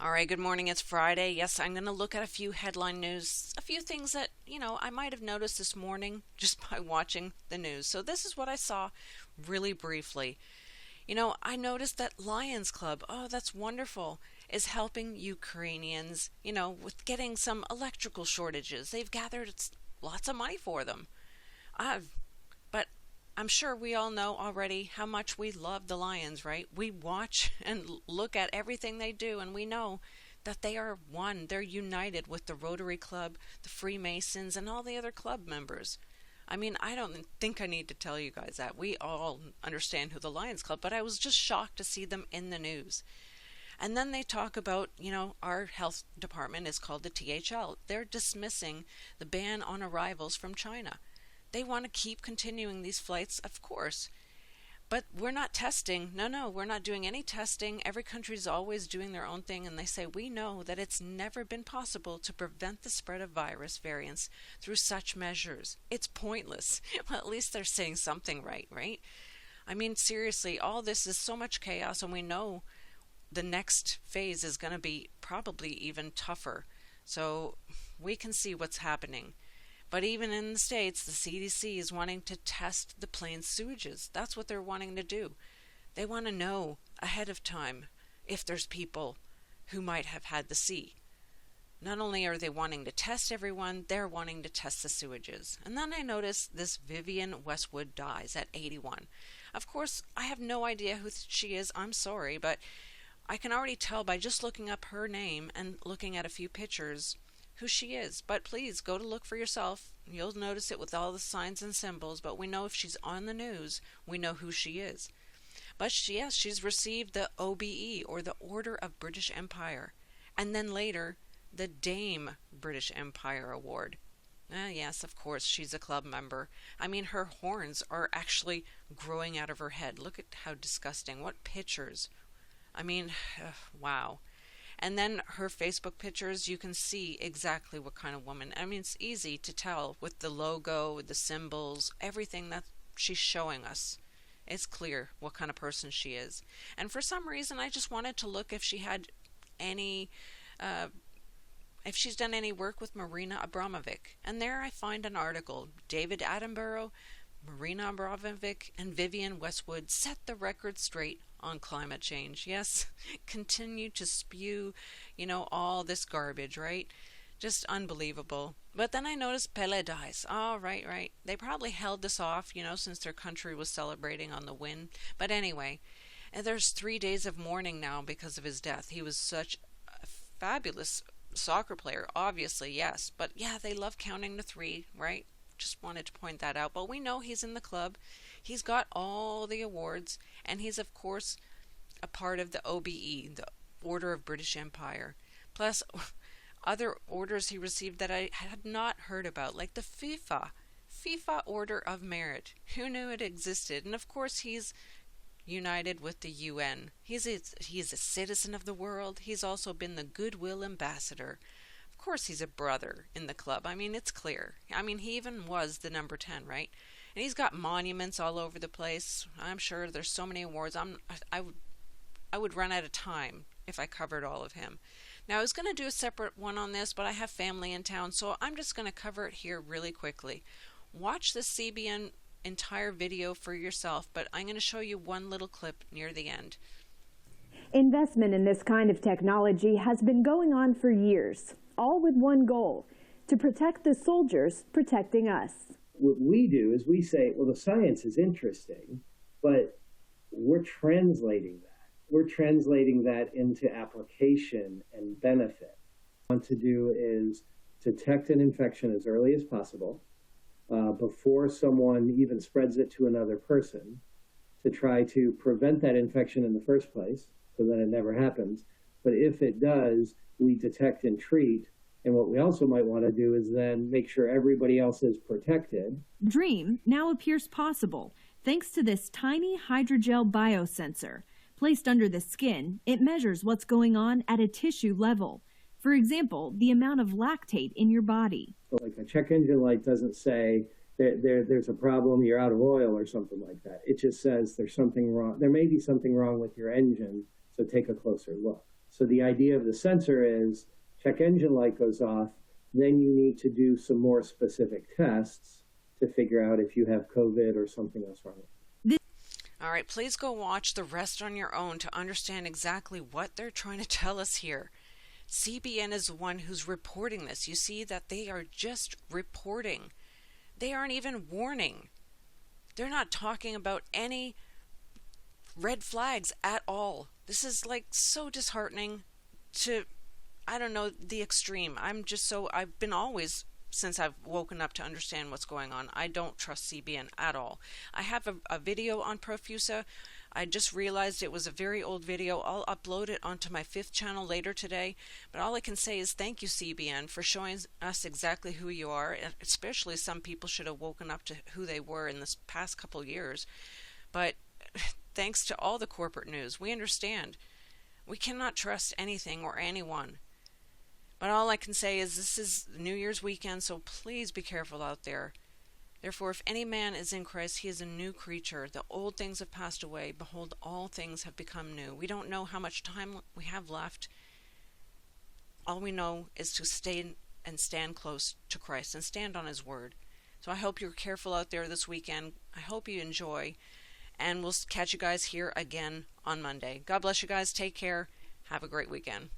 All right, good morning. It's Friday. Yes, I'm going to look at a few headline news, a few things that, I might have noticed this morning just by watching the news. So this is what I saw really briefly. I noticed that Lions Club, oh, that's wonderful, is helping Ukrainians, with getting some electrical shortages. They've gathered lots of money for them. But I'm sure we all know already how much we love the Lions, right? We watch and look at everything they do, and we know that they are one. They're united with the Rotary Club, the Freemasons, and all the other club members. I mean, I don't think I need to tell you guys that. We all understand who the Lions Club, but I was just shocked to see them in the news. And then they talk about, our health department is called the THL. They're dismissing the ban on arrivals from China. They want to keep continuing these flights, of course. But we're not testing. No, we're not doing any testing. Every country's always doing their own thing, and they say we know that it's never been possible to prevent the spread of virus variants through such measures. It's pointless. Well, at least they're saying something right? I mean, seriously, all this is so much chaos, and we know the next phase is going to be probably even tougher. So we can see what's happening. But even in the States, the CDC is wanting to test the plain sewages. That's what they're wanting to do. They want to know ahead of time if there's people who might have had the C. Not only are they wanting to test everyone, they're wanting to test the sewages. And then I noticed this Vivian Westwood dies at 81. Of course, I have no idea who she is. I'm sorry, but I can already tell by just looking up her name and looking at a few pictures who she is. But please go to look for yourself. You'll notice it with all the signs and symbols, but we know if she's on the news, we know who she is. But she's received the OBE, or the Order of British Empire, and then later the Dame British Empire Award. Yes, of course, she's a club member. I mean, her horns are actually growing out of her head. Look at how disgusting. What pictures. I mean, wow. And then her Facebook pictures, you can see exactly what kind of woman. I mean, it's easy to tell with the logo, the symbols, everything that she's showing us. It's clear what kind of person she is. And for some reason, I just wanted to look if she had any, if she's done any work with Marina Abramovic. And there I find an article. David Attenborough, Marina Abramovic, and Vivian Westwood set the record straight on climate change. Yes, continue to spew, all this garbage, right? Just unbelievable. But then I noticed Pele dies. Oh, right. They probably held this off, since their country was celebrating on the win. But anyway, and there's 3 days of mourning now because of his death. He was such a fabulous soccer player, obviously, yes. But yeah, they love counting to 3, right? Just wanted to point that out. But we know he's in the club. He's got all the awards, and he's, of course, a part of the OBE, the Order of British Empire. Plus, other orders he received that I had not heard about, like the FIFA Order of Merit. Who knew it existed? And, of course, he's united with the UN. He's a citizen of the world. He's also been the Goodwill Ambassador. Of course, he's a brother in the club. I mean, it's clear. I mean, he even was the number 10, right? And he's got monuments all over the place. I'm sure there's so many awards. I would run out of time if I covered all of him. Now, I was going to do a separate one on this, but I have family in town, so I'm just going to cover it here really quickly. Watch the CBN entire video for yourself, but I'm going to show you one little clip near the end. Investment in this kind of technology has been going on for years, all with one goal: to protect the soldiers protecting us. What we do is we say, well, the science is interesting, but we're translating that. We're translating that into application and benefit. What we want to do is detect an infection as early as possible, before someone even spreads it to another person, to try to prevent that infection in the first place so that it never happens. But if it does, we detect and treat. And what we also might want to do is then make sure everybody else is protected. Dream now appears possible thanks to this tiny hydrogel biosensor. Placed under the skin, it measures what's going on at a tissue level. For example, the amount of lactate in your body. Like a check engine light doesn't say there's a problem, you're out of oil or something like that. It just says there's something wrong. There may be something wrong with your engine, so take a closer look. So the idea of the sensor is check engine light goes off, then you need to do some more specific tests to figure out if you have COVID or something else wrong. All right, please go watch the rest on your own to understand exactly what they're trying to tell us here. CBN is the one who's reporting this. You see that they are just reporting. They aren't even warning. They're not talking about any red flags at all. This is like so disheartening to, I don't know, the extreme. I've been always, since I've woken up to understand what's going on, I don't trust CBN at all. I have a video on PROFUSA. I just realized it was a very old video. I'll upload it onto my 5th channel later today. But all I can say is thank you, CBN, for showing us exactly who you are. And especially some people should have woken up to who they were in this past couple years. But thanks to all the corporate news, we understand. We cannot trust anything or anyone. But all I can say is this is New Year's weekend, so please be careful out there. Therefore, if any man is in Christ, he is a new creature. The old things have passed away. Behold, all things have become new. We don't know how much time we have left. All we know is to stay and stand close to Christ and stand on his word. So I hope you're careful out there this weekend. I hope you enjoy. And we'll catch you guys here again on Monday. God bless you guys. Take care. Have a great weekend.